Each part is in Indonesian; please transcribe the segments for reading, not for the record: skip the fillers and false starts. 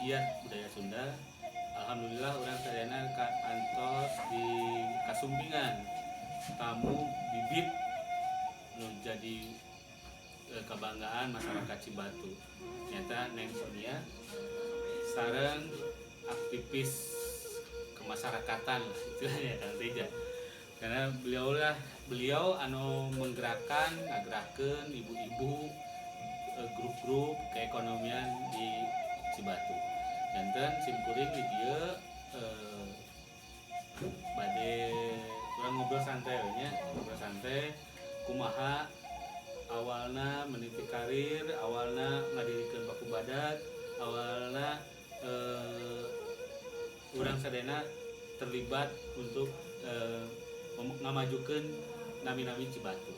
iya budaya Sunda. Alhamdulillah orang sadayana kantos di Kasumbingan tamu bibit nu jadi kebanggaan masyarakat Cibatu. Nyata Neng Sonia sareng aktivis kemasyarakatan lah istilahnya Kang Teja. Karena beliau anu ngagerakeun ibu-ibu grup-grup keekonomian di Cibatu. Janten simkuring di dieu bade urang ngobrol santai kumaha awalna meniti karir, awalna ngadirikeun baku badak, awalna urang sadayana terlibat untuk ngamajukeun nami-nami Cibatu.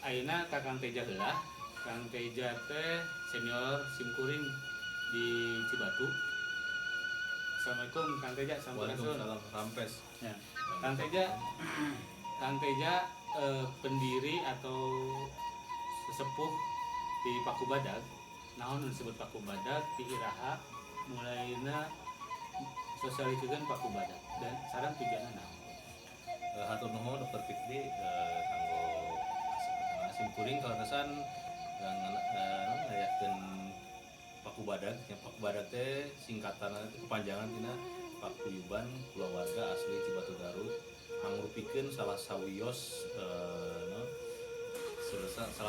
Ayeuna ka Kang Teja heula. Kang Teja teh senior simkuring di Cibatu. Assalamualaikum Kang Teja, sampurasun. Waalaikumsalam, rampes. Ya. Kang Teja pendiri atau sesepuh di Paku Badag. Naon disebut Paku Badag di Iraha mulaina sosialisasikan Paku Badag dan sareng tujuanna naon? Hatur nuhun Dr. Fikri kanggo simkuring kalantasan ngayakeun Paku Badag. Yang Paku Badag teh singkatanna kepanjangan tina Paguyuban Kulawarga Asli Cibatu Garut mangrupikeun salah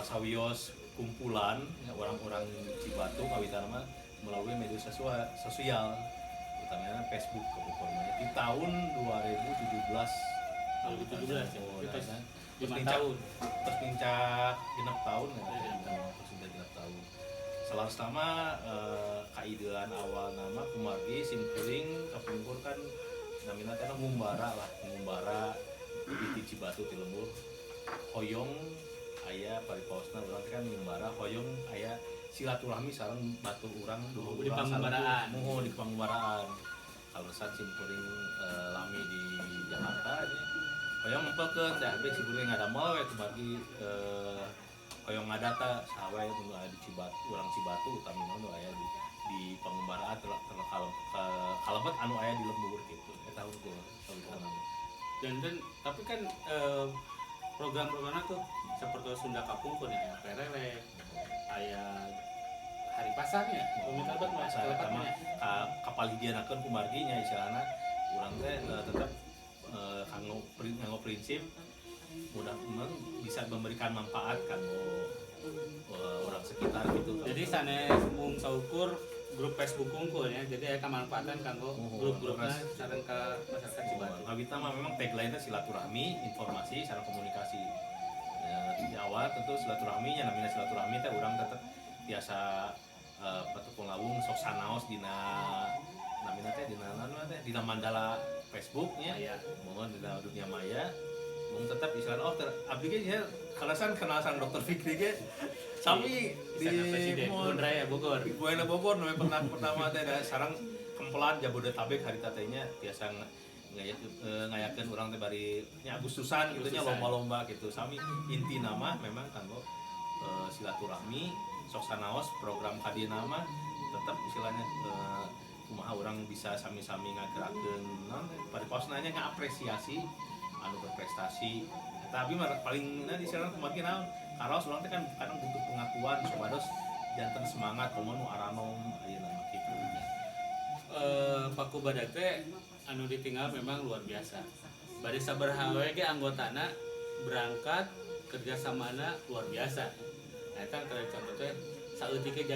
sawios kumpulan orang-orang Cibatu kawitan mah melalui media sosial utamanya Facebook kemudian di tahun 2017 5 tahun terus pincak genep tahun terus sudah genep tahun selama kaidean awal nama kumargi simkuring kapungkur kan namina teh ngumbara di Cibatu ti lembur hoyong aya paripaosna urang kan ngumbara hoyong aya silaturahmi sareng batu urang dulu di pangumbaraan. Di pangumbaraan. Kalusan simkuring lami di Jakarta nya. Hoyong empeukeun teh abis simkuring ngadamel we bagi hoyong ngadata sawe nu aya di Cibatu, urang Cibatu utamina nu aya di pangumbaraan kalebet anu aya di lembur gitu. Eta unggul kawitanana. Dan tapi kan program-programnya tuh seperti Sunda Kapungkur ya, Perele, aya hari pasarnya, peminta obat mas, kapalidianakeun kumarginya istilahna urang teh tetap kanggo prinsip mudah bisa memberikan manfaat kanggo orang sekitar gitu. Jadi sanes mung saukur grup Facebook unggul ya, jadi aya kamanfaatan kanggo grup-grupna sareng ka masyarakat Cibatu. Ngabita mah memang tagline-nya silaturahmi, informasi, sareng komunikasi. Di awal tentu silaturahminya, namanya silaturahmi teh urang tetep biasa patukung lawung sok sanaos dina namina teh dina mandala Facebook nya mohon dina dunia maya mung tetap istilahna abdi ge kalasan kenal sang Dr. Fikri ge sami di Raya Bogor. Buena Bogor nu pertama teh da sareng kempelan Jabodetabek harita teh nya biasa ngayakeun urang teh bari nya Agustusan kitu nya lomba-lomba gitu. Sami inti nama memang kanggo silaturahmi sok sanaos program kadina mah tetap istilahnya kumaha urang bisa sami-sami ngagerakeun naon pariposna nya ngaapresiasi anu berprestasi. Tapi paling di sana kemarin naon karos urang teh kan kadang butuh pengakuan supados janten semangat komo nu aranom ayeuna mah kitu. Paku Badag teh anu ditinggal memang luar biasa. Bari sabaraha we ge anggotana berangkat kerjasamana luar biasa. Eta kalau contoh teh saeutik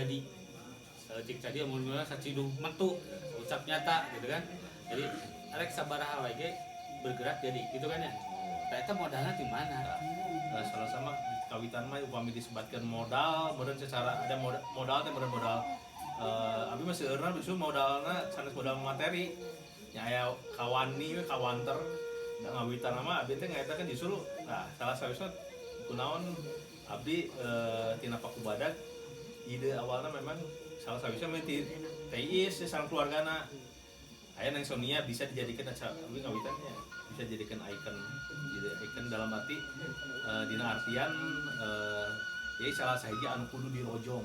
jadi amunna sacidung metu ucap nyata gitu kan. Jadi arek sabaraha we ge bergerak jadi gitu kan ya. Eta modalnya di mana? Salah sama kawitan mah upami disebatkeun modal, meureun secara ada modal teh meureun modal abi mah seueurna bisu modalna sanes modal materi. Nya aya kawani we kawanter da ngawitan mah abi teh ngaetakeun justru salah sawisna kunaon abdi tina Paku Badag ide awalnya memang salah satunya menti teis sareng keluargana aya Neng Sonia bisa dijadikan abdi ngawitannya bisa dijadikan ikon dalam arti dina artian jadi salah sahiji anu kudu dirojong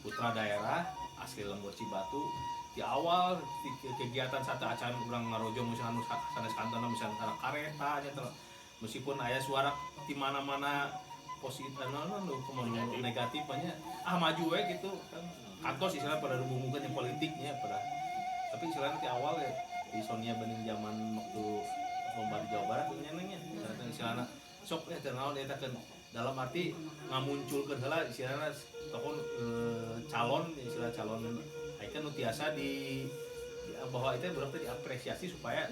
putra daerah asli lembur Cibatu di awal kegiatan satu acan urang ngarojong misalnya sanes kantona misalnya karena kareta nya meskipun aya suara di mana-mana positif negatif banyak maju we gitu kan kantos istilah pada hubungan yang politiknya pada tapi istilahnya di awal ya di Sonia bening zaman waktu lomba di Jawa Barat nyenengnya istilahnya sok terkenal dia kan dalam arti ngamunculkeun heula istilahnya tokoh calon istilah calon kan tiasa bahwa itu berarti diapresiasi supaya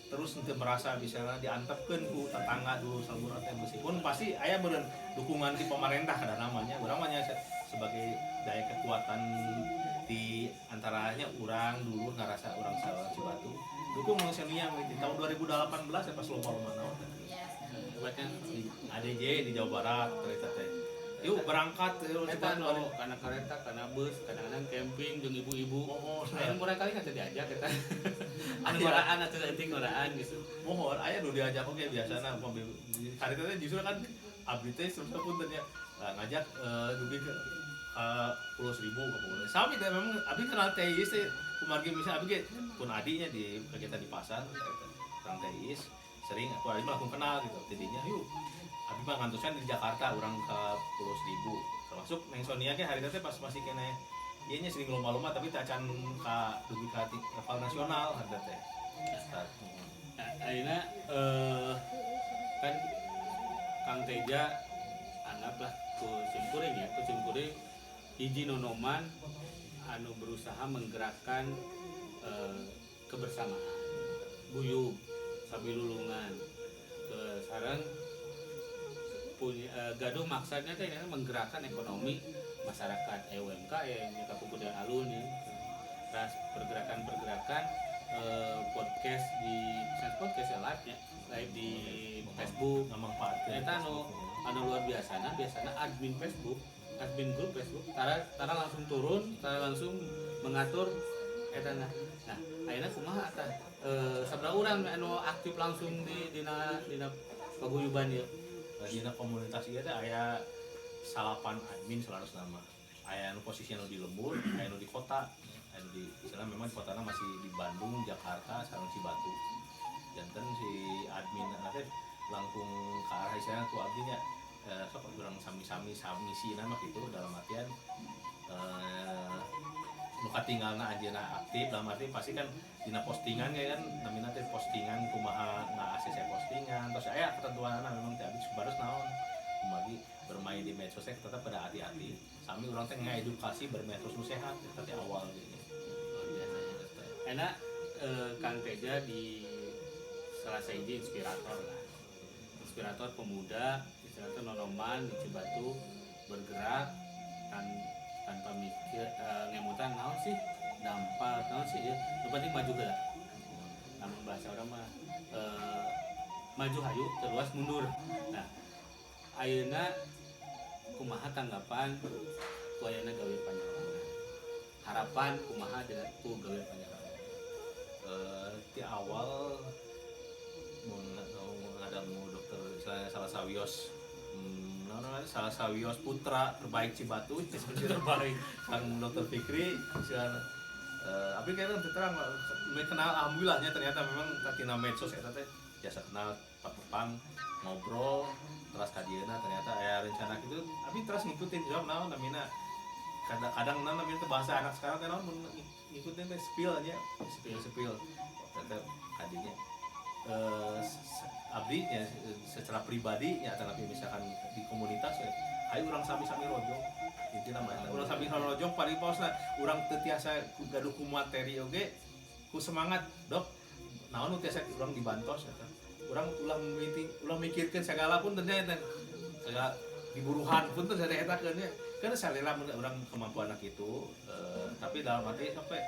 terus nanti merasa misalnya diantepkan ku tetangga dulu saluran meskipun pasti aya beren dukungan di pemerintah kada namanya orang namanya sebagai daya kekuatan di antaranya orang dulu ngerasa orang salah Cibatu dukung manusia yang di tahun 2018 ya pas lomba-lomba naon buatnya ADJ di Jawa Barat kereta teh yuk berangkat kita karena kereta karena bus kadang-kadang camping dengan ibu-ibu yang murah kali nggak diajak kita ada ngoraan atau seetik ngoraan gitu mohon ayah dulu diajak oke biasanya hari tadi justru kan abdi teh sebetulnya pun ternyata ngajak dugi ke 10.000 kemudian sami teh memang abdi kenal teis teh kumargi misalnya abdi pun adiknya di kegiatan di pasar orang teis sering aku ada melakukan kenal gitu jadinya yuk abi mah ngantusan di Jakarta orang ke 10.000 termasuk neng Sonia ke hari teh pas masih kene ieu nya sering lomba-lomba tapi teh acan ka dugi ka level nasional harga teh ayeuna kan Kang Teja anggaplah ku simkuring ya ku simkuring hiji nonoman anu berusaha menggerakkan kebersamaan guyub sabilulungan ke sareng punya gaduh maksudnya teh menggerakkan ekonomi masyarakat UMKM ya kebudayaan alun ya terus pergerakan podcast di podcast ya live di Facebook memanfaatkan eta anu luar biasana admin Facebook admin grup Facebook tara langsung turun tara langsung mengatur eta nah ayeuna kumaha eta sabaraha urang anu aktif langsung di dina paguyuban ieu dina komunitas ieu teh aya salapan admin selalu nama aya anu posisi anu di lembur aya anu di kota anu di misalnya memang di kotana masih di Bandung Jakarta sareng Cibatu janten si admin teh langkung ke arah istilahna ku abdi nya sok urang sami-sami misi nama gitu dalam artian nu katinggalna anjeunna aktif dalam arti pasti kan dina postingan ya kan namina teh postingan kumaha nge-ACC postingan terus aya ketentuanna memang teh abis baros naon kumagi bermain di medsos teh tetap pada hati-hati sami urang teh ngaedukasi bermedsos nu sehat teh awal gitu luar biasa enak Kang Teja di salah siji inspirator pemuda istilahnya nonoman di Cibatu bergerak tanpa mikir ngemutan naon sih dampak naon sih ya yang penting maju ke namun bahasa orang mah maju hayu terus mundur nah ayeuna kumaha tanggapan ku ayeuna gawe panyawangan harapan kumaha dengan ku gawe panyawangan di awal mau ada dokter salah sawios salah sawios putra terbaik Cibatu terbaik Kang Dokter Fikri silakan tapi kayaknya terang kenal alhamdulillahnya ternyata memang tina medsos eta teh biasa kenal papang ngobrol terus kadieuna ternyata aya rencana gitu tapi terus ngikutin jawab naon namina kadang-kadang namina teh bahasa anak sekarang teh naon ngikutin teh spill aja spill ternyata kadinya abdi ya secara pribadi ya tapi misalkan di komunitas ya ayo orang sami-sami rojong intinya mah orang sami-sami rojong pariposna urang teu tiasa gaduh ku materi oge ku semangat dok naon nu tiasa urang dibantos eta urang ulah mikirkeun segala pun ternyata segala diburuhan pun teh sada eta keun nya kan salila urang kemampuan itu tapi dalam arti sampai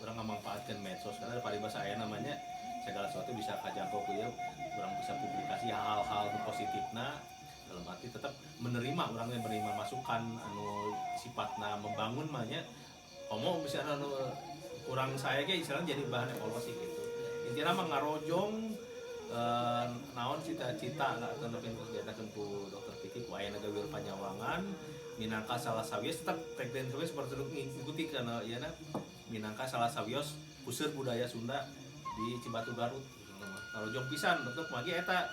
urang ngamanfaatkeun medsos karena paribasa aya namanya segala sesuatu bisa kajangkau ku ya orang bisa publikasi hal-hal positifna dalam arti tetap menerima orang yang menerima masukan anu sifatna membangun mahnya komo bisa anu kurang saya ge istilahnya jadi bahan evaluasi gitu intinya mah ngarojong naon cita-cita lah tanapi diatakeun ku Dokter Fikri ku aya gawe panyawangan minangka salah sawios tetap tagline sawios seperti itu ngikuti karena ya minangka salah sawios puseur budaya Sunda di Cibatu Garut. Kalau jong pisan untuk magi eta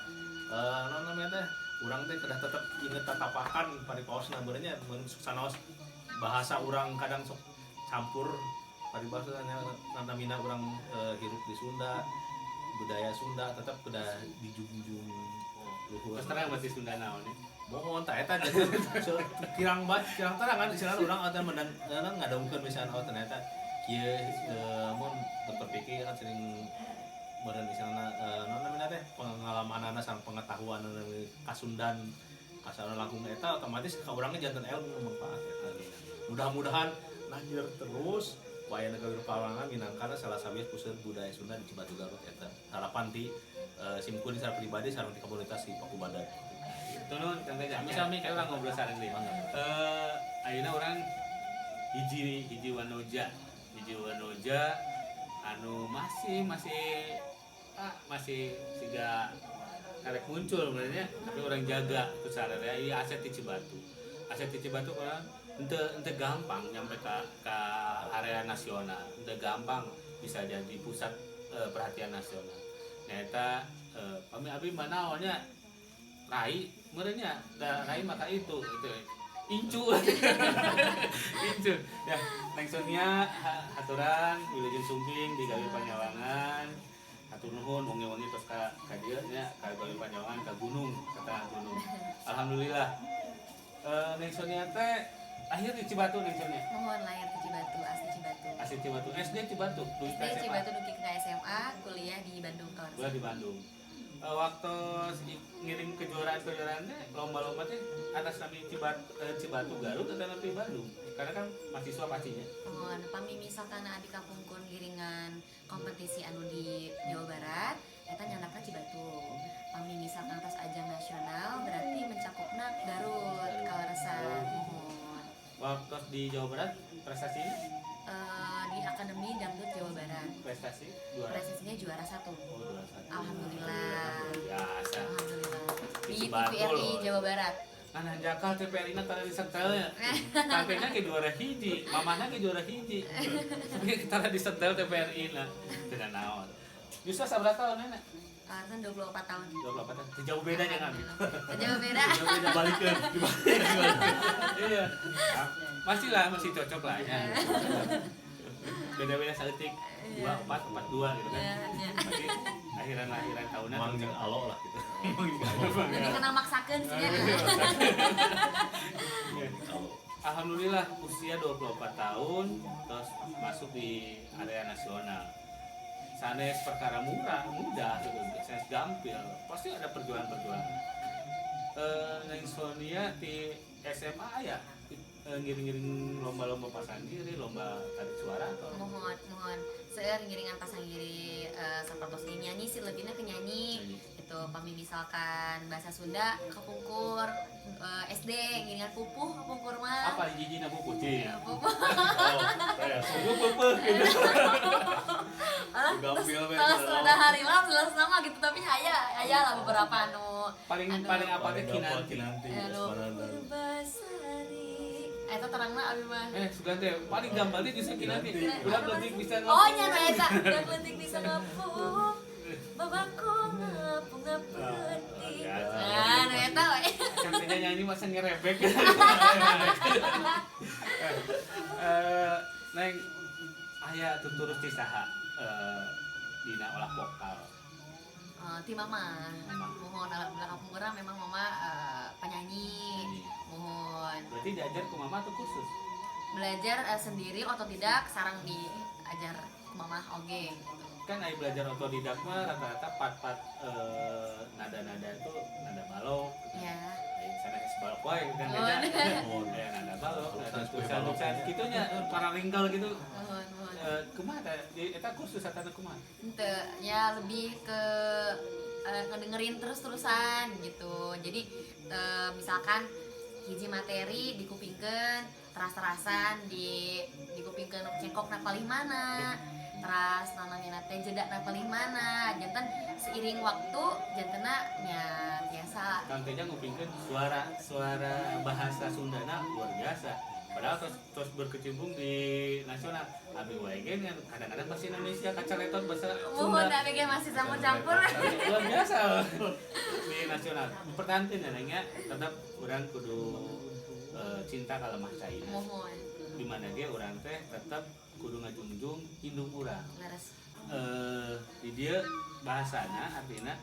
naon namanya teh urang teh kedah tetep inget tatapakan paripaosna beurnya mun sanaos bahasa urang kadang sok campur paribasana namina urang hirup di Sunda budaya Sunda tetap kedah dijunjung luhur. Terus terang masih Sunda naon nih. Mohon tak eta jadi kirang terang kan istilahna urang atuh mendan ngadongkeun misalnya oh ternyata kieu mun berpikir kan sering meureun misalna naon namanya teh pengalamanana sang pengetahuan kasundan kasana langkung eta otomatis ka urangnya janten ilmu manfaat eta. Mudah-mudahan lanjut terus wayah negara Pawangan minangkana salah sawios puseur budaya Sunda di Cibatu Garut eta. Harapan di simkun secara pribadi sareng di komunitas di Pakubadan. Tunun kan teh sami kayak orang ngobrol sareng deui. Ayeuna urang hiji wanoja anu masih siga karek muncul sebenarnya tapi orang jaga terus sadaya ieu aset di Cibatu orang ente gampang nyampe ke area nasional ente gampang bisa jadi pusat perhatian nasional nyata kami abdi mana awalnya rai merenya rai maka itu incu incu ya neng Sonia haturan wilujeng sumbing di Gawi Panyawangan hatur nuhun wengi-wengi terus ka dieu nya ka Gawi Panyawangan ka gunung kata gunung alhamdulillah neng Sonia teh akhir di Cibatu neng Sonia mohon lahir ke Cibatu asli Cibatu SD Cibatu SD Cibatu Duki ke SMA kuliah di Bandung kuliah di Bandung waktu ngiring kejuaraan-kejuaraannya lomba-lomba teh atas nama Cibatu Garut atau nama Bandung karena kan mahasiswa pastinya. Mohon pami misalkan abi kapungkur giringan kompetisi anu di Jawa Barat eta nyandapna Cibatu. Pami misalkan pas ajang nasional berarti mencakupna Garut kawaresan mohon. Waktu di Jawa Barat prestasinya di Akademi Dangdut Jawa Barat. Prestasinya juara 1. Juara 1. Alhamdulillah. Biasa. Alhamdulillah. Di Cibatu TVRI loh. Jawa Barat. Nah jakal TVRI na tara disetelnya. Kakeknya ke juara hiji, mamana ke juara hiji. Tapi kita disetel TVRI na. Tidak naon. Yuswa sabaraha tahun nenek? Kan 24 tahun. 24 tahun. Jauh bedanya kan? Jauh beda. Jauh beda balikkan. Iya. Masih cocok lah ya. Beda-beda saeutik 24, 42 gitu kan. Tapi akhiran tahunan Manggil alo lah gitu. Jadi kenal maksakeun sih ya. Alhamdulillah usia 24 tahun terus masuk di area nasional. Sanes perkara mudah gitu, sanes gampil. Pasti ada perjuangan. Neng Sonia di SMA ya ngiring-ngiring lomba-lomba pasang diri, lomba tarik suara atau Mohon seueur ngiringan pasang diri sapertos nyanyi sih lebihnya ke nyanyi. Itu pami misalkan bahasa Sunda kepungkur SD ngiringan pupuh kepungkur mah. apa jijina bu kucing? Pupuh. Kayak Pupuh gitu. gampil we. Sudah hari lah jelas nama gitu tapi aya lah beberapa anu Paling apa teh kinanti. Purbasari. Eta terangna abi mah. Suka teh paling gampang teh bisa kinanti. Udah penting bisa Oh nya eta, udah penting bisa ngapung. Babaku ngapung penting. Nah, eta we. Kan teh nyanyi masa ngerebek. Neng aya tuturus ti saha dina olah vokal. Ti mama. Mohon alhamdulillah kampung urang memang mama penyanyi. Mohon. Berarti diajar ku mama atau khusus? Belajar sendiri otodidak sareng diajar ku mama oge. Kan aya belajar otodidak mah rata-rata part-part nada-nada itu nada balok. Ya. Aya sana geus balok wae kan beda. Aya nada balok, nada tulisan kitunya para ringkel gitu. Mohon. Kumaha teh? Eta kursus atana kumaha? Henteu, ya lebih ke ngedengerin terus-terusan gitu. Jadi misalkan hiji materi dikupingkeun teras-terasan dikupingkeun cengkokna paling mana. Teras namanya teh teh jeda napalih mana jantan seiring waktu jantena nya biasa Kang Teja ngupingkeun suara bahasa Sundana luar biasa. Padahal terus berkecimpung di nasional. Abi wae ge kan kadang-kadang bahasa Indonesia kacaletot bahasa mohon Sunda. tapi ge masih campur-campur Luar biasa di nasional. Pertantin ya nanya tetap orang kudu cinta ka lemah cai. mohon Di mana dia orang teh tetap kudu ngajunjung indung urang. leres Di dia bahasana artinya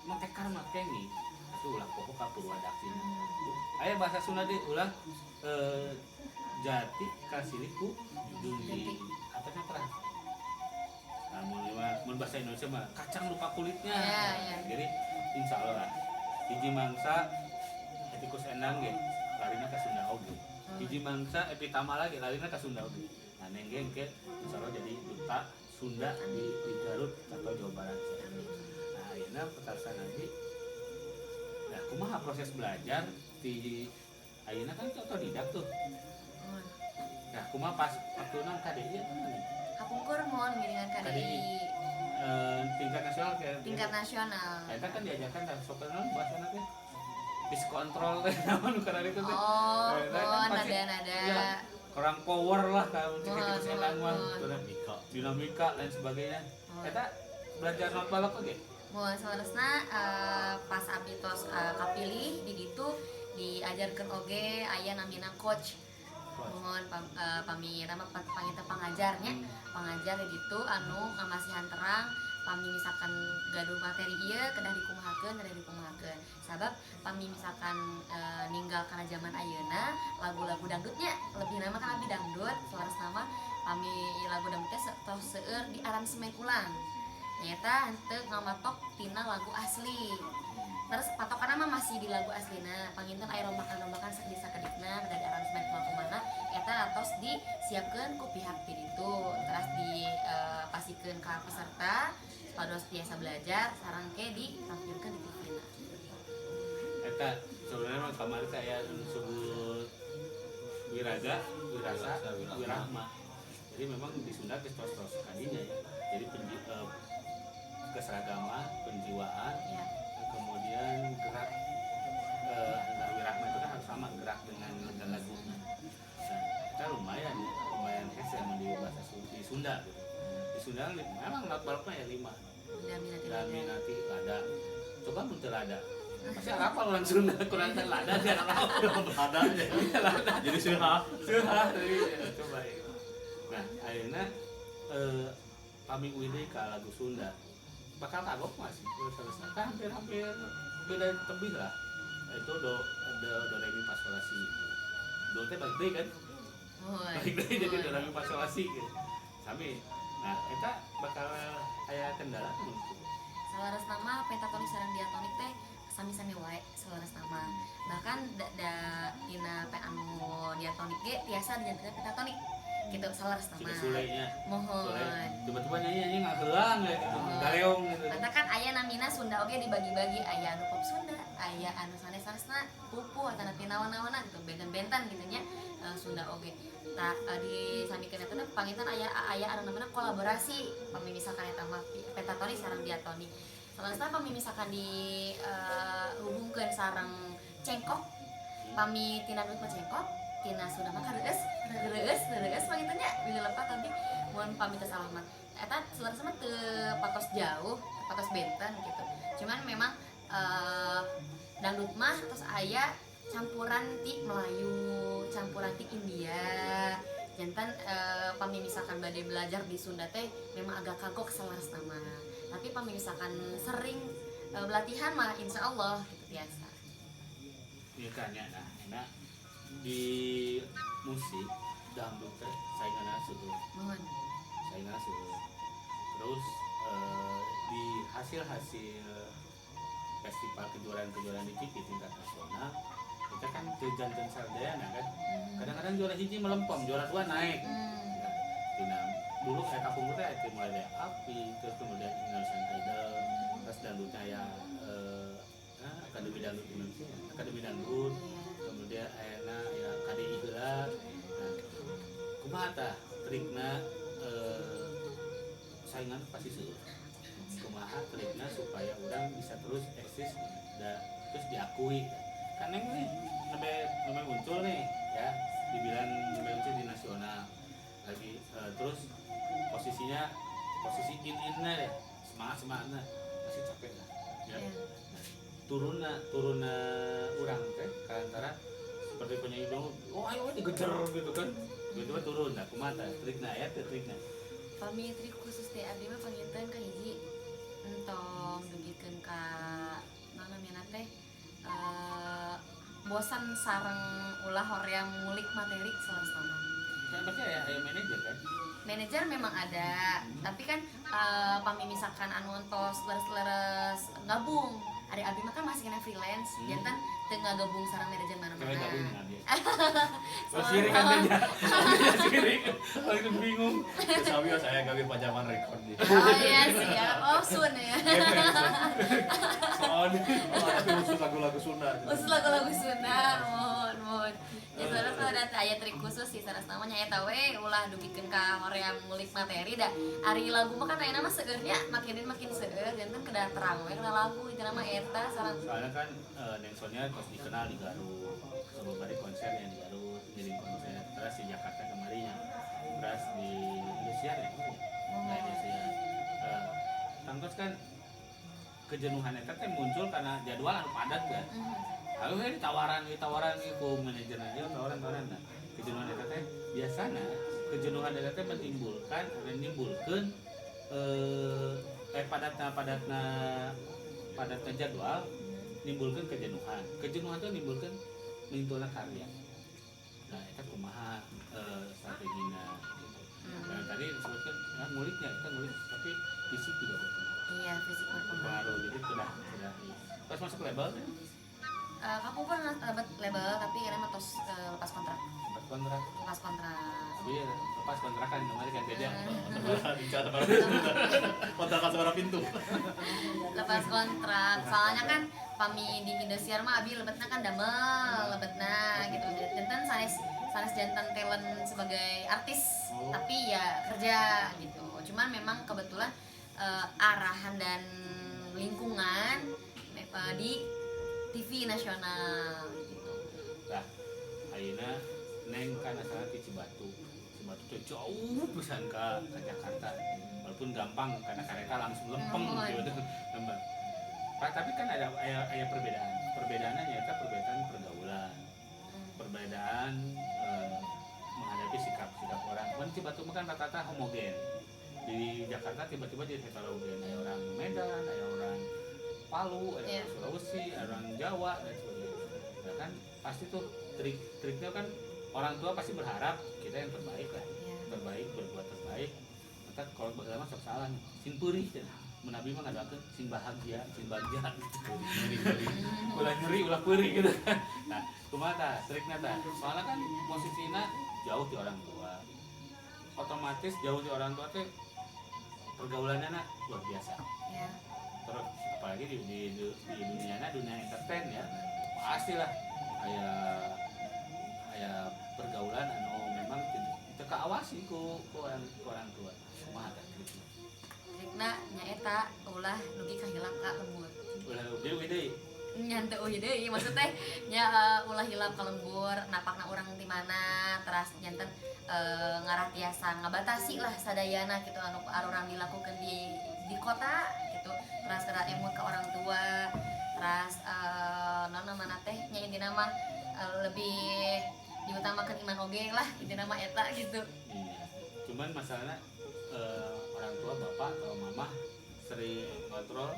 matekar makengi itu ulah pokok kapurwadaksina. Aya bahasa Sunda di ulah jati kasiliku dundi apa teh terang. Nah, mun bahasa Indonesia mah kacang lupa kulitnya. Iya, iya. Jadi insya Allah lah hiji mangsa etikus endang ge larina ka Sunda oge. Hiji mangsa epitama lagi larina ka Sunda oge. Nah nenggeng ke insya Allah jadi duta Sunda di Garut atau Jawa Barat. Nah ayeuna petasan nanti nah kumaha proses belajar di ayeuna kan otodidak tuh. mohon Nah kumaha pas waktu nang KDI itu kan kapungkur mohon miringan KDI tingkat nasional kayak tingkat nasional kita kan diajarkan dan sok non bahasa teh bis kontrol teh naon karena itu teh. oh Eta kan mohon pasti- nada ya, kurang power lah kalau Mohon, cek itu sedang mah mohon. dinamika dan sebagainya. Mohon. Kita belajar not balok oge. mohon salerosna pas abdi tos kapilih di ditu diajarkeun oge aya namina coach mohon pami nama pangita pangajarnya pangajar di ditu anu ngamasihan terang pami misalkan gaduh materi ieu kedah dikumahakeun sabab pami misalkan ninggal kana zaman ayeuna lagu-lagu dangdutnya lebih nama kan abdi dangdut selaras nama pami lagu dangdutnya tos seueur di aransemen ulang nyata henteu ngamatok tina lagu asli terus patokanna mah masih di lagu aslina panginten aya rombakan-rombakan sakedina dari aransemen kumaha eta atos disiapkeun ku pihak ti ditu terus dipasikeun ka peserta pados biasa belajar sareng ke ditampilkeun di TV-na. Eta sebenarnya mah kamari teh aya disebut wirasa, wirahma. Jadi memang di Sunda geus tos-tos kadinya ya. Jadi keseragaman, penjiwaan, Ya. kemudian gerak antara wirahma itu kan harus sama gerak dengan lagu. Nah, kita lumayan hese yang di bahasa di Sunda gitu. Di Sunda memang not baloknya ya 5. Daminati lada. Coba muncul lada. Masih apa orang Sunda kurang kan lada dia lada aja. Lada. Jadi suha. Coba ya. Nah, akhirnya kami uide ke lagu Sunda. Bakal kagok masih selesai. Kan hampir beda tebih lah. Itu do re mi fa sol la si. Do teh balik deui kan. Balik deui jadi do re mi fa sol la si gitu. Sami. Nah, eta bakal aya kendala tuh. Selaras nama pentatonik sareng diatonik teh sami-sami wae selaras nama. Bahkan dina anu diatonik ge tiasa dijanjikan pentatonik. Gitu selaras nama. Sule-sulenya. Mohon. Tiba-tiba nyanyi nggak helang ya, galeong gitu. Mata kan aya namina Sunda oge dibagi-bagi aya anu pop Sunda, aya anu sanes-sanesna pupuh atau nanti nawan-nawana gitu benten-benten gitu nya Sunda oge. Tah di samikeun eta pangitan aya anu namanya kolaborasi pami misalkan eta mah pentatonik sareng diatonik. Salasna pami misalkan di hubungkeun sareng cengkok pami tina nu cengkok tina Sunda mah reueus pangitan nya bilelepat tapi mun pami teh salah mah eta sebenarnya mah teu patos jauh, patos benten gitu. Cuman memang dangdut mah terus aya campuran ti Melayu, campuran ti India. Jantan pami misalkan bade belajar di Sunda teh memang agak kagok selaras nama. Tapi pami misalkan sering latihan mah insya Allah gitu biasa. Iya kan ya, nah enak di musik dangdut teh sainganna suhu. Mohon. Sainganna suhu. Terus di hasil-hasil festival kejuaraan di TV tingkat nasional kita kan jantan sardana kan kadang-kadang juara hiji melempem juara 2 naik ya. Dulu kayak kampung kita itu mulai dari api terus kemudian Indonesian Idol terus dangdutnya ya Akademi Dangdut Indonesia Akademi Dangdut kemudian akhirnya ya KDI heula nah kumaha tah trikna saingan pasti seueur kumaha trikna supaya orang bisa terus eksis terus diakui kan neng nih sampai muncul nih ya dibilang sampai muncul di nasional lagi terus posisi in-innya deh semangatnya masih capek lah ya. Nah, turunna orang teh antara seperti penyanyi dong oh ayo dikejar gitu kan gitu turun nah kumaha trikna ya trikna Pami trik khusus teh abdi mah panginten ka hiji entong dugikeun ka namanya teh bosan sareng ulah hoream ngulik materi selama. kan pasti aya manajer kan Manajer memang ada, tapi kan pami misalkan anu ontos leres-leres gabung. Ari abdi mah kan masih kena freelance, jantan teu ngagabung sareng manajer mana-mana. Kami gabung dengan dia. Sirik kan dia. Sirik. Lagi bingung. Sawi saya gawe pajaman record di. Oh iya sih ya. Oh Sun ya. Soalnya ada khusus lagu-lagu Sunda. Khusus lagu-lagu Sunda, mohon. Ya saudara kalau ada aya trik khusus sih saras namanya eta we ulah dugikeun ka hoream ngulik materi da. Ari lagu mah kan ayeuna mah seueur nya makin seueur janten kedah terang we kana lagu itu nama eta sareng. Soalnya kan Nelsonnya pas dikenal di Garut. Sebelum hari konser yang di Garut, jadi konser terus di Jakarta kemarinnya. Terus di Indonesia ya. Nah, Indonesia. Tangkos kan kejenuhan eta teh muncul karena jadwal anu padat kan. Lalu ditawaran ku manajer aja tawaran nah. Kejenuhan eta teh biasana kejenuhan eta teh menimbulkan padatna jadwal nimbulkan kejenuhan itu nimbulkan mintuna karya. Nah eta kumaha strategina gitu. Nah tadi disebutkan nguliknya kita ngulik tapi fisik juga berpengaruh. Iya, fisik berpengaruh. Jadi sudah pas masuk label kan? Kamu pernah dapat label tapi ini mah tos lepas kontrak. Lepas kontrak. Tapi lepas kontrakan kemarin kan beda. Kontrak suara pintu. Lepas kontrak. Soalnya kan pami di Indosiar mah abi lebetna kan damel, lebetna gitu. Jantan sanes jantan talent sebagai artis, tapi ya kerja gitu. Cuman memang kebetulan arahan dan lingkungan di TV nasional gitu. Nah, ayeuna neng kan asalna di Cibatu teh jauh pisan ka Jakarta. Walaupun gampang karena kereta langsung lempeng gitu. Tapi kan ada perbedaan. Perbedaannya nyata perbedaan pergaulan. Perbedaan menghadapi sikap orang. Kan Cibatu kan rata-rata homogen. Di Jakarta tiba-tiba jadi heterogen. Ada orang Medan, ada orang Palu, ada orang Sulawesi, ada orang Jawa dan sebagainya. Nah kan pasti tuh triknya kan orang tua pasti berharap kita yang terbaik lah, terbaik berbuat terbaik. Maka kalau bagaimana sok salah, sing perih dan menabi mah ngadakeun sing bahagia gitu. Ulah nyeri ulah perih gitu kan. Nah kumaha tah triknya tah? Soalnya kan posisinya jauh di orang tua, otomatis jauh di orang tua teh pergaulannya luar biasa. Terus apalagi di dunia entertain ya pastilah aya pergaulan anu memang teu kaawasi ku orang tua. Kumaha tah trikna? Trikna nyaeta ulah dugi kahilap ka lembur. Ulah deui Nyante deui maksud teh nya ulah hilap ka lembur, napakna urang di mana, teras nyanten ngarah tiasa ngabatasi lah sadayana gitu anu arurang dilakukeun di kota gitu. Teras kada emut ke orang tua, teras nona mana teh nya intina mah lebih diutamakan iman oge lah intina mah eta gitu. Iya. Cuman masalahnya orang tua bapak atau mama sering kontrol.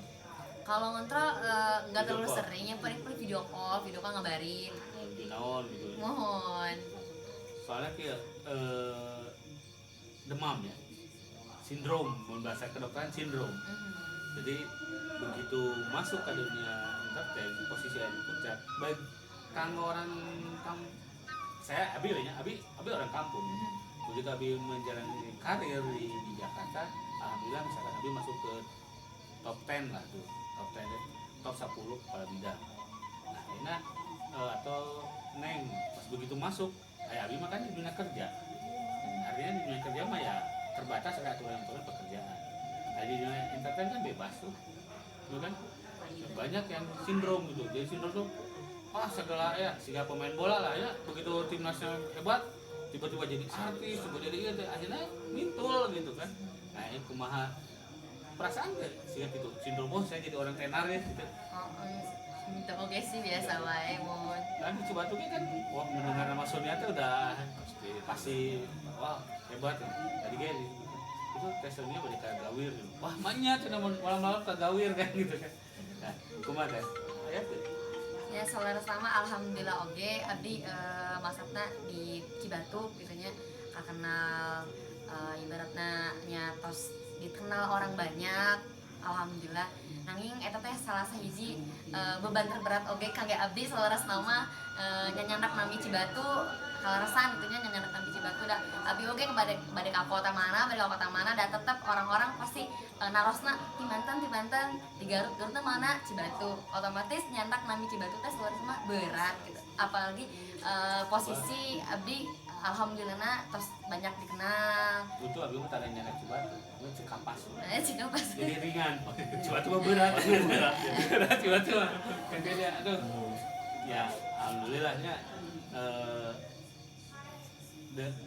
Kalau ngontrol nggak terlalu sering ya paling video call ngabarin. Naon gitu. Mohon. Soalnya kayak demam ya. Sindrom, bahasa kedokteran sindrom. Jadi begitu masuk ke dunia entertain posisi yang puncak baik orang saya Abi orang kampung. Begitu Abi menjalani karir di Jakarta, alhamdulillah misalkan Abi masuk ke top 10 lah tuh, top 10 kepala bidang. Nah, atau Neng pas begitu masuk, Abi makan di dunia kerja. Artinya di dunia kerja mah ya terbatas ada aturan pekerjaan. Klaten kan bebas tuh, gitu kan? Banyak yang sindrom gitu. Jadi sindrom tuh, segala ya, sehingga pemain bola lah ya, begitu timnasnya hebat, tiba-tiba jadi artis, tiba jadi gitu, akhirnya mintul gitu kan. Nah ini kumaha perasaan gak sih gitu, sindrom saya jadi orang tenar ya gitu. Itu oke sih biasa wae mun. Dan di Cibatu kan, wah mendengar nama Sonia tuh udah pasti wah hebat ya. Tadi kayak itu tes Sonia balik ke gawir, wah maknya tuh malam-malam ke gawir kan gitu kan. Nah, kumaha kan? Ya tuh. Ya saudara sama alhamdulillah oge abdi masakna di Cibatu gitu nya kakenal ibaratna nya tos dikenal orang banyak alhamdulillah nanging eta teh salah sahiji beban terberat oge kangge abdi saudara nama nyanyandak nami Cibatu kalaresan gitu nya nyanyandak nami Cibatu da abdi oge bade ka kota mana da tetep orang-orang pasti narosna di Banten di Garut mana Cibatu otomatis nyandak nami Cibatu teh saudara sama berat gitu apalagi posisi abdi alhamdulillah terus banyak dikenal. Itu abis itu tadi nyana Cibatu, itu Cikapas. Cikapas. Jadi ringan. Cibatu mah berat. Berat Cibatu mah. Kan dia aduh. Ya alhamdulillahnya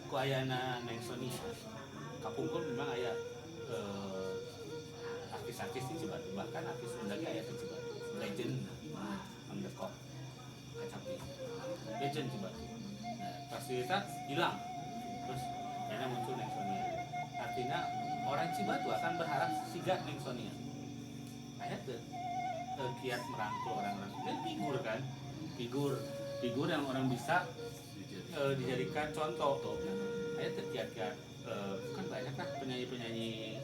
ku ayana Neng Sonia. Kapungkur memang aya artis-artis di Cibatu, bahkan artis Sunda aya di Cibatu. Legend undercover. Kacapi. Legend Cibatu. Fasilitas hilang, terus karena muncul Neng Sonia. Artinya orang Cibatu akan berharap siga Neng Sonia. Ayat tuh kiat merangkul orang-orang dan figur kan, figur yang orang bisa dijadikan contoh. Ayat tuh kiat-kiat kan banyak lah penyanyi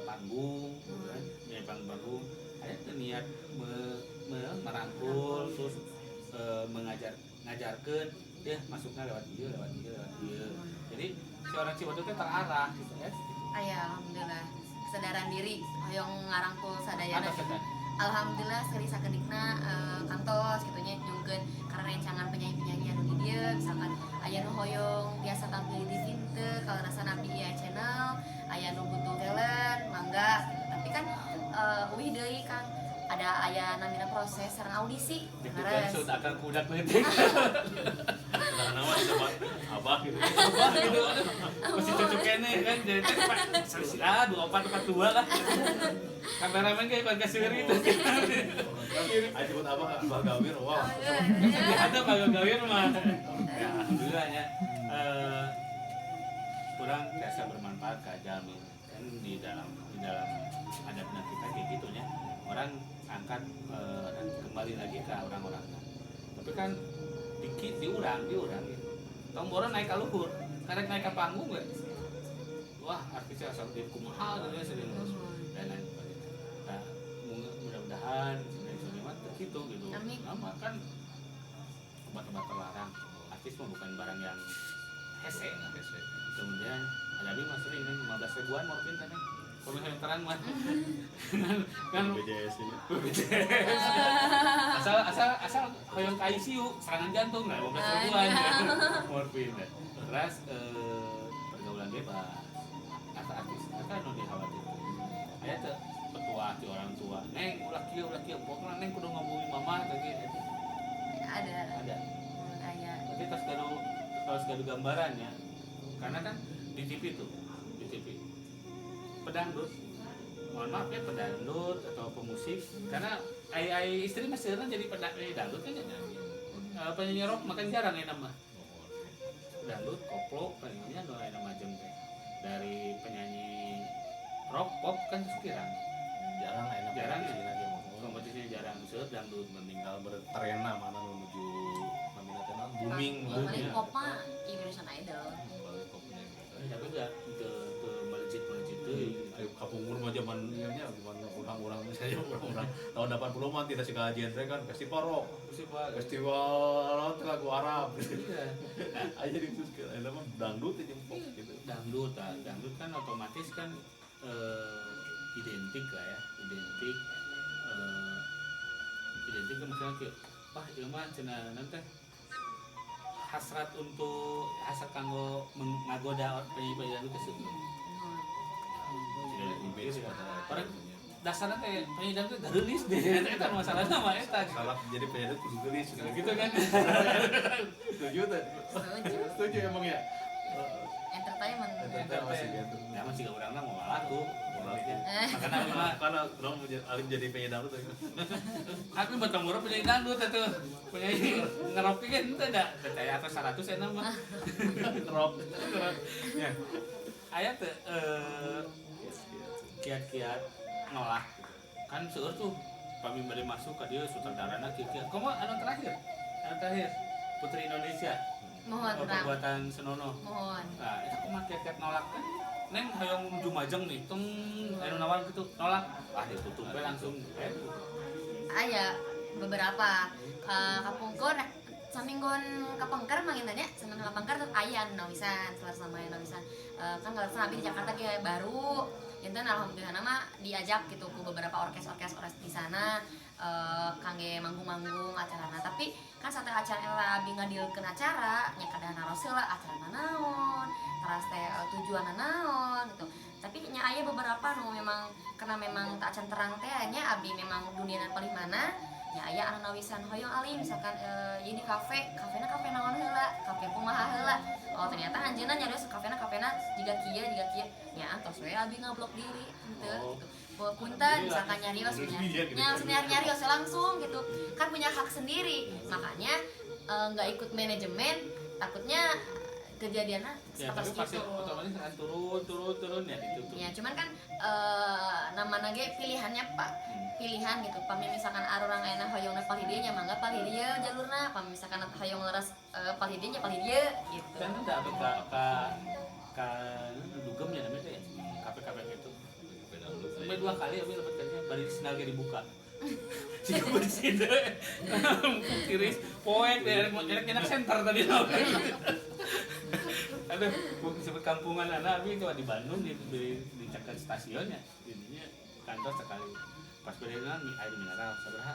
panggung, kan? Penyanyi panggung. Ayat tuh niat merangkul terus ngajarkan ya masuknya lewat dia. Jadi si orang Cibatu itu terarah gitu ya. Aya alhamdulillah kesadaran diri hoyong ngarangkul sadayana. Alhamdulillah seri sakeudikna kantos kitu nya nyungkeun karena rencangan penyanyi-penyanyi anu di dieu misalkan aya nu hoyong biasa tampil di Tinte kalau rasa abdi ya channel aya nu butuh talent mangga tapi kan euih deui Kang ada aya namina proses sareng audisi Ditekan sudah akan kudak letik. Nama disebut abah gitu. Abah gitu. Masih cocok kene kan jadi teh sila 2442 lah. Kameramen kayak keluarga sendiri itu. Ayo buat abah gawir wow. Ada Pak Gawir mah. Ya alhamdulillah ya. Kurang biasa bermanfaat ke Jamin kan di dalam ada penyakit kayak gitu ya. Orang angkat dan kembali lagi ke orang-orang. Tapi kan dikit diurang gitu. Tomboran naik ke luhur, karek naik ke panggung gak? Wah artisnya asal di kumaha gitu ya sering dan lain sebagainya. Nah mudah-mudahan dari mah gitu. Nama kan obat-obat terlarang. Artis mah bukan barang yang hese. Kemudian ada bing mas sering 15 ribuan morfin kan ya. Kalau yang terang mah kan BPJS ini. asal hoyong ke ICU serangan jantung lah 15 ribuan morfin. Terus pergaulan bebas kata artis kata nu dikhawatir aya teh petua ti orang tua neng ulah kieu pokokna neng kudu ngomongin mama teh gitu ada tapi tas gadu gambaran ya karena kan di TV tuh di TV pedangdut mohon maaf ya pedangdut atau pemusik karena ai istri masih jadi pedangdut kan ya penyanyi rock makan jarang ya nama pedangdut koplo penyanyinya no ada macam teh dari penyanyi rock pop kan sekirang jarang ya kompetisinya jarang seueur dangdut meninggal bertrena mana menuju namina teh booming paling popma Indonesian Idol tapi enggak ke melejit teuing ayo kapungkur mah zaman orang-orang misalnya orang tahun 80 mah tidak segala genre kan festival rock lagu Arab iya aja ditulis ke ada mah dangdut aja pop gitu dangdut kan otomatis kan identik lah ya identik kan misalnya kayak wah ieu mah cenah nanti hasrat kanggo ngagoda penyanyi dangdut teh di image pada orang itunya. dasarnya kayak penyanyi dangdut gak rilis deh itu masalah sama eta Salah jadi penyanyi kudu geulis gitu kan. Setuju tuh. Setuju. Setuju emang ya. Entertainment. Masih gitu. Ya masih gak orang mau laku makanya aku mah Karena orang alim jadi penyanyi dangdut tuh. aku betong murah penyanyi dangdut itu penyanyi ngerock kan itu ada percaya atas 100 enak mah ngerock ya aya tuh kiat-kiat nolak gitu. Kan seueur tuh kami bari masuk ke dia sutradarana kieu-kieu komo anu terakhir Putri Indonesia Mohon terang. perbuatan senonoh. Mohon. Nah, itu aku mah kiat-kiat nolak kan. Neng hayang jumajeng nih, tong anu nawar gitu, nolak. Ah, ditutup we langsung. Aya beberapa kapungkur saminggon kapengker manginanya saminggon kapengker tuh aya anu nawisan kelar sama aya nawisan kan kelar sama di Jakarta ge baru enten alhamdulillah nama diajak gitu ku beberapa orkes di sana kangge manggung-manggung acarana tapi kan satu acara abi ngadilkeun acara nya kadana rasul lah acarana naon teras teh tujuanna naon gitu tapi nya aya beberapa nu memang karena memang tak acan terang teh nya abi memang duniana paling mana nya aya anu nawisan hoyong ali misalkan ini kafe naon heula kafe kumaha heula oh ternyata anjeunna nyarios kafena jiga kieu nya tos we abi ngablok diri henteu gitu punten misalkan nyarios nyarios langsung gitu kan punya hak sendiri makanya nggak ikut manajemen takutnya kejadiannya Ya, tapi pasti otomatis akan turun ya ditutup. ya cuman kan namana ge pilihannya pak pilihan gitu pami misalkan arurang enak hoyongna palhideung nya mangga palhideung jalurna pami misalkan hoyong leres palhideung nya palhideung gitu Kan itu ada ka dugem ya namanya ya kafe gitu. Sampai 2 kali abi dapat kerja bari sinar ge dibuka. Jika bersih deh, tiris, poek deh, mau enak center tadi aduh, mau disebut kampungan anak, tapi itu di Bandung di dekat stasiunnya, jadinya kantor sekali. Pas berenang air mineral seberapa?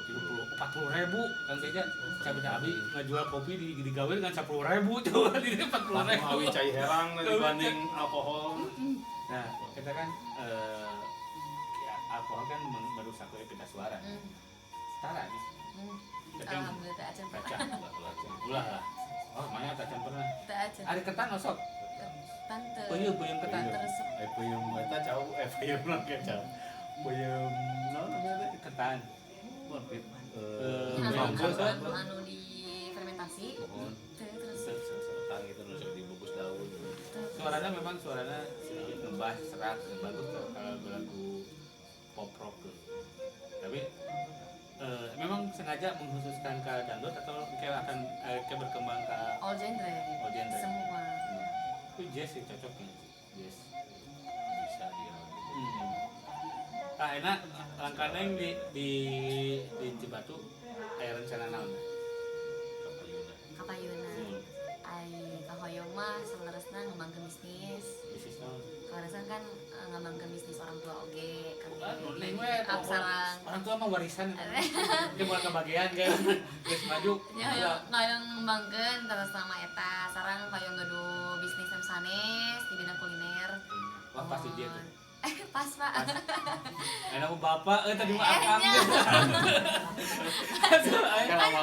40.000 kan saja. Cabutnya abi ngajual kopi digawe dengan 10.000 coba di 40.000. Awi cai herang dibanding alkohol. Nah, kita kan ya, alkohol kan merusak pita suara. Setara nih. Tapi alhamdulillah tak acan pernah ulah lah. Oh, mana tak acan pernah. tak acan Ada ketan osok. tante Peuyeum ketan. teresep Peuyeum eta cau peuyeum lah ke cau. Peuyeum naon namanya teh? Ketan. anu di fermentasi terus Ketan gitu terus dibungkus daun. Suaranya sedikit ngebas serat bagus tuh kalau lagu pop rock tuh. Tapi memang sengaja mengkhususkan ke dangdut atau kayak akan kayak berkembang ke all genre semua itu jazz sih cocoknya jazz. Bisa dia. Enak langkahnya yang di Cibatu aya rencana naon? kapayuna ai kahoyong mah saleresna ngembangkeun bisnis Bisnis naon? karasan kan ngembangkeun bisnis orang tua oge kan Neng we sarang orang tua mah warisan. Dia buat kebagian kan. Geus maju. ya ngayong ngembangkeun terus sama eta sarang hoyong ngadu bisnis sanes di bidang kuliner. Wah pasti dia tuh. Pas pak. Enak bapak, tadi mah akang. Kan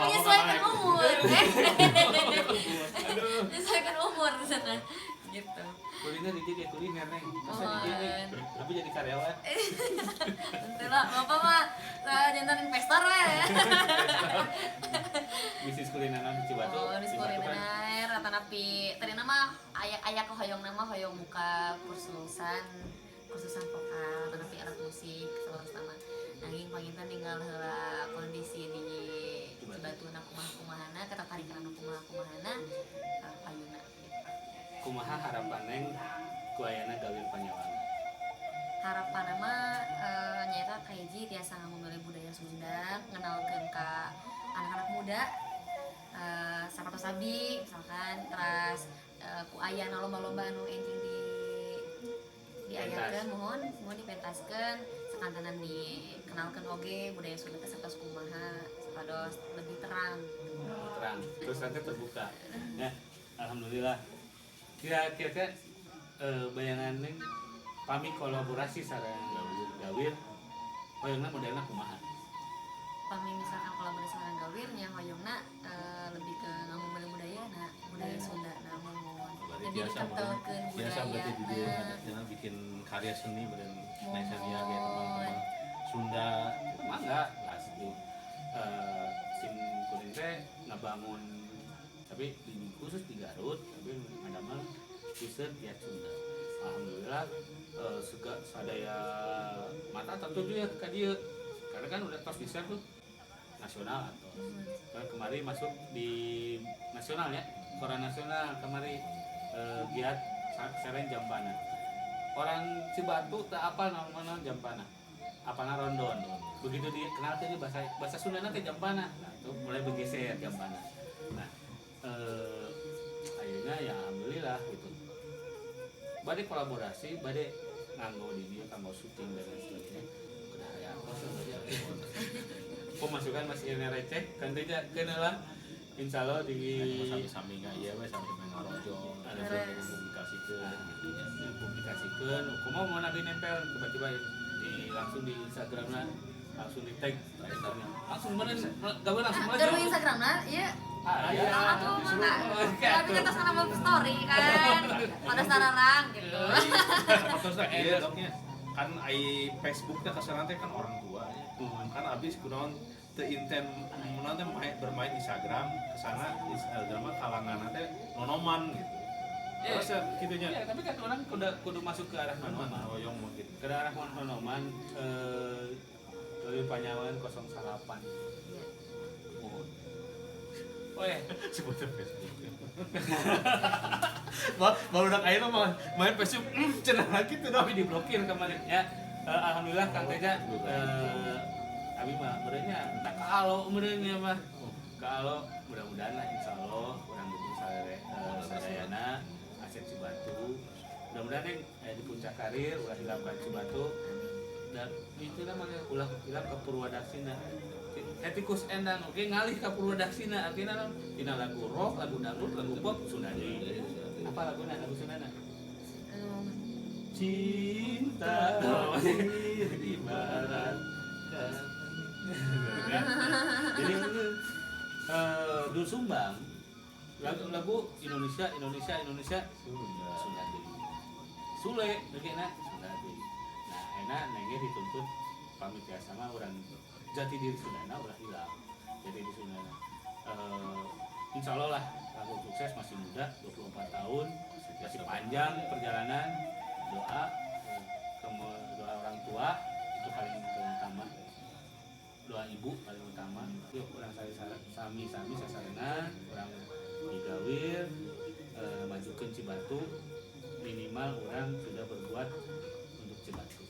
menyesuaikan umur. Menyesuaikan umur di sana. Gitu. Kuliner dia kuliner neng. Masa dia tapi jadi karyawan. Tentu lah, bapak mah jantan investor lah. Bisnis kulineran di Cibatu. Oh, di kuliner rata napi. Tadi nama ayah ke hoyong nama hoyong muka kursusan vokal tapi alat musik selalu sama nanging panginten tinggal heula kondisi di Cibatu na kumahana ketertarikan anu kumahana payuna Kumaha harapan neng ku ayana gawil panyawana. harapan nama nyata kahiji tiasa memilih budaya Sunda ngenalkeun ka anak-anak muda sapatos abdi misalkan terus ku aya lomba-lomba anu enjing diajarkan mohon dipentaskan sekantanan dikenalkan oge budaya Sunda teh satos kumaha sapados lebih terang Terus nanti terbuka. Ya, alhamdulillah. Kira-kira bayangan neng pami kolaborasi sareng gawir hoyongna modelna kumaha Pami misalkan kolaborasi sama gawirnya hoyongna lebih ke ngomong budaya budaya Sunda namun Berarti jadi biasa diketahukan biasa berarti di dia budaya jangan bikin karya seni dan naisania kayak teman-teman Sunda mangga pasti sim kuning teh ngabangun tapi khusus di Garut tapi ada mah riset ya Sunda alhamdulillah sadaya mata tertuju ya ke dia karena kan udah tos bisa tuh nasional atau kan kemarin masuk di nasional ya koran nasional kemarin giat seren Jampana orang Cibatu tak apa namanya Jampana apana rondon begitu dikenal tadi bahasa Sunda nanti Jampana nah itu mulai bergeser Jampana nah akhirnya ya alhamdulillah gitu badai kolaborasi badai nganggo di dia kanggo syuting dan lain sebagainya udah ya pemasukan masih ini receh kan tidak kenalah insya Allah di sami-sami nggak iya wes sami-sami ngarojol ada publikasikan publikasikan kumaha mau nabi nempel tiba-tiba langsung di Instagram lah langsung di tag langsung bener gawe langsung aja terus Instagramna iya iya atau mana tapi kita sama story kan pada sararang gitu terus iya doknya kan Facebooknya kesana teh kan orang tua kan abis kunaon teu inten mun teh bermain Instagram kesana Instagram kalangan teh nonoman gitu terus gitu nya ya tapi kan orang kudu masuk ke arah nonoman hoyong mah gitu ke arah nonoman dari Panyawan 08 Weh, sebutan Facebook baru udah akhirnya main Facebook cenah lagi tuh tapi diblokir kemarin ya alhamdulillah Kang Teja abi mah berenya tak kalau berenya mah kalau mudah-mudahan lah insyaallah urang dukung sadayana aset Cibatu mudah-mudahan di puncak karir ulah hilangkan Cibatu dan itu namanya ulah hilang ke Purwadaksina etikus endang oke ngalih ke Purwadaksina artinya tina lagu rock lagu dangdut lagu pop Sundani apa lagunya lagu Sundana cinta ibarat jadi Dul Sumbang lagu Indonesia Sunda Sule begina Sunda nah enak nengnya dituntut pamit ya sama orang jati diri Sundana udah hilang jadi di Sundana insya Allah lah lagu sukses masih muda 24 tahun masih panjang perjalanan doa orang tua itu paling utama doa ibu paling utama yuk orang sami sasarengan orang digawir majukan Cibatu minimal orang sudah berbuat untuk Cibatu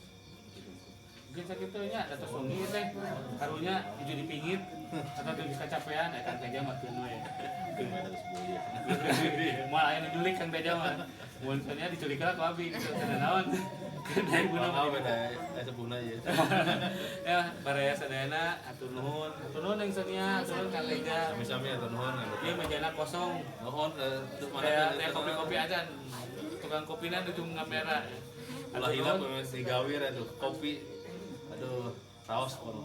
mungkin sakitnya atas wangi teh karunya hijau di pinggir atau di kacapean Kang Teja mah keun we moal aya diculik Kang Teja mah mun nya diculik lah ku abi gitu kana naon keun guna mah beda sebuna ya ya baraya sadayana atur nuhun yang senia atur nuhun Kang Teja sami-sami atur nuhun ieu mejana kosong nuhun teh kopi-kopi aja tukang kopina di kamera ulah hilang digawir itu kopi aduh raos pun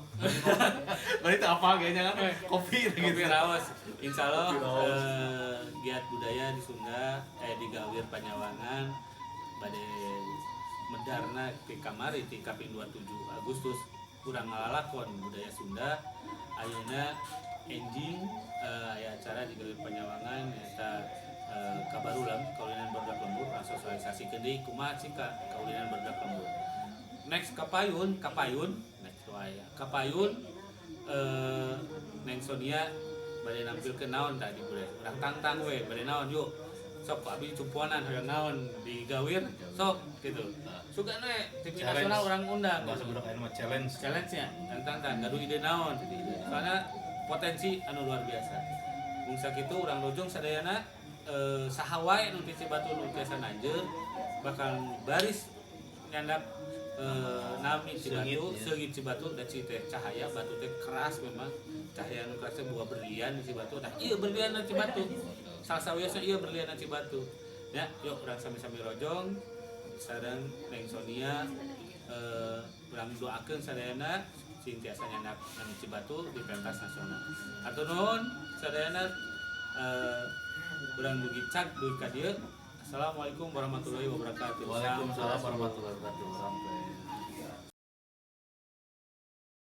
berarti apa kayaknya kan kopi raos insya Allah giat budaya di Sunda di Gawir Panyawangan pada medarna di kamari di Kapin 27 Agustus kurang ngalalakon budaya Sunda ayeuna enjing aya acara di Gawir Panyawangan eta kabarulam kaulinan barudak lembur sosialisasi deui kumaha cika kaulinan barudak lembur next kapayun next waya kapayun Neng Sonia bade nampil ke naon tadi boleh urang tantang we bade naon yuk sok abi cumpuanan hoyong naon di Gawir sok gitu suka we TV nasional orang undang bahasa budak aya mah challenge nya tantang gaduh ide naon karena potensi anu luar biasa mung sakitu urang lojong sadayana saha wae nu ti Cibatu nu tiasa nanjeur bakal baris nyandap nami Cibatu seungit Cibatu da teh cahaya batu teh keras memang cahaya nu keras buah berlian di Cibatu nah ieu berlian na Cibatu salah sawiosna ieu berlian na Cibatu ya yuk urang sami-sami rojong sareng Neng Sonia urang doakeun sadayana sing tiasa nyandak anu Cibatu di pentas nasional. Atur nuhun sadayana urang dugi cak dugi ka dieu. Assalamualaikum warahmatullahi wabarakatuh. Waalaikumsalam warahmatullahi wabarakatuh. Sampai